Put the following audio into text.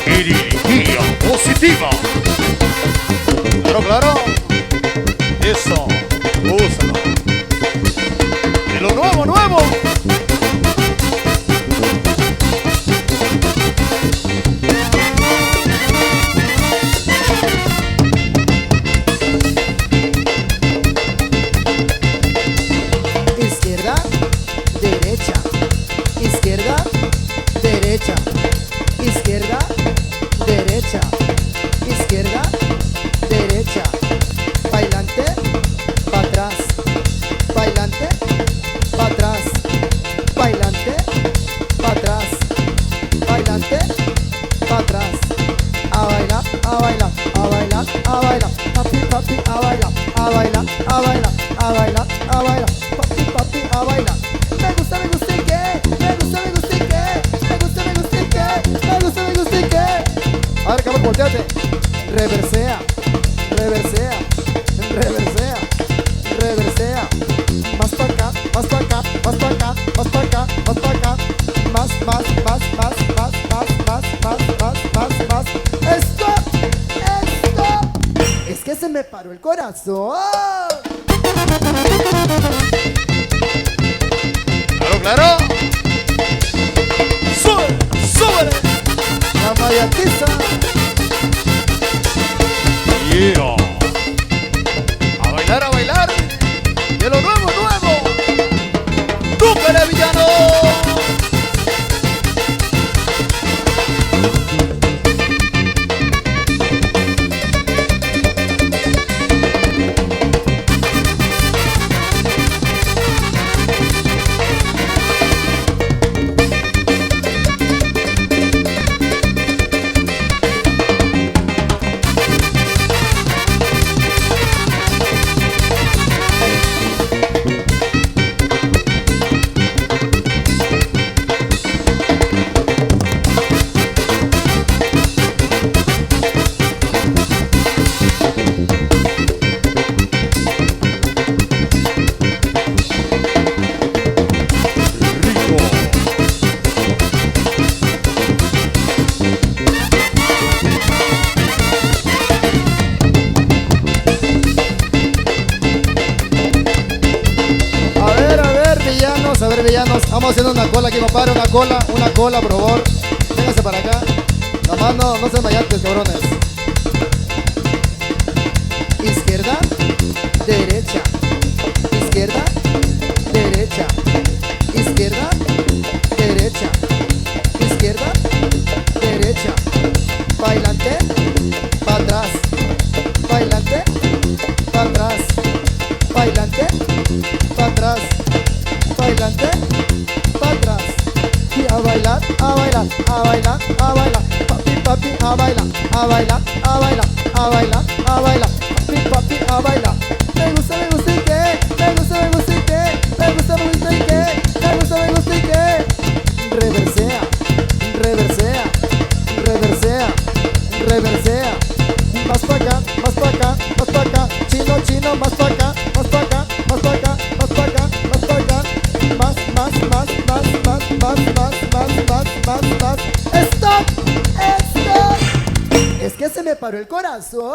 Energía positiva. Claro, claro. Eso, úsalo. De lo nuevo, nuevo. Izquierda, derecha, izquierda, derecha, izquierda, derecha, izquierda, derecha, bailante, para atrás, bailante, para atrás, bailante, para atrás, bailante, para atrás, a bailar, a bailar, a bailar, a bailar, papi, papi, a bailar, a bailar, a bailar, a bailar, a bailar, papi, papi, a bailar. Me gusta y qué, me gusta y qué, me gusta y qué, me gusta y qué. A ver, cabrón, volteate. Reversea, reversea, reversea, reversea. Más para acá, más para acá, más para acá, más para acá, más para acá. Más, más, más, más, más, más, más, más, más, más, más. ¡Stop! ¡Stop! Es que se me paró el corazón. Claro, claro. Sube, súbele. La mayatiza. Yeah. A bailar, a bailar. De lo nuevo, nuevo. ¡Túpele, villano! A ver, villanos, vamos haciendo una cola aquí, compadre, una cola, por favor. Véngase para acá. Nomás no sean mayantes, cabrones. Izquierda, derecha, izquierda, derecha, izquierda, derecha, izquierda, derecha, bailante, para atrás, bailante, para atrás, bailante, para atrás, bailante, para atrás. Y a bailar, a bailar, a bailar, a bailar, papi, papi, a bailar, a bailar, a bailar, a bailar, a bailar, papi, papi, a bailar. Me gusta y qué, me gusta y qué, me gusta y qué, me gusta y qué. Reversea, reversea, reversea, reversea. Más para acá, más para acá, más para acá. Chino, chino, más para acá, más para acá, más para acá, más para acá, más para acá. Más, más, más, más, más, más, más, más, más, más, más. ¡Stop! ¡Stop! Es que se me paró el corazón.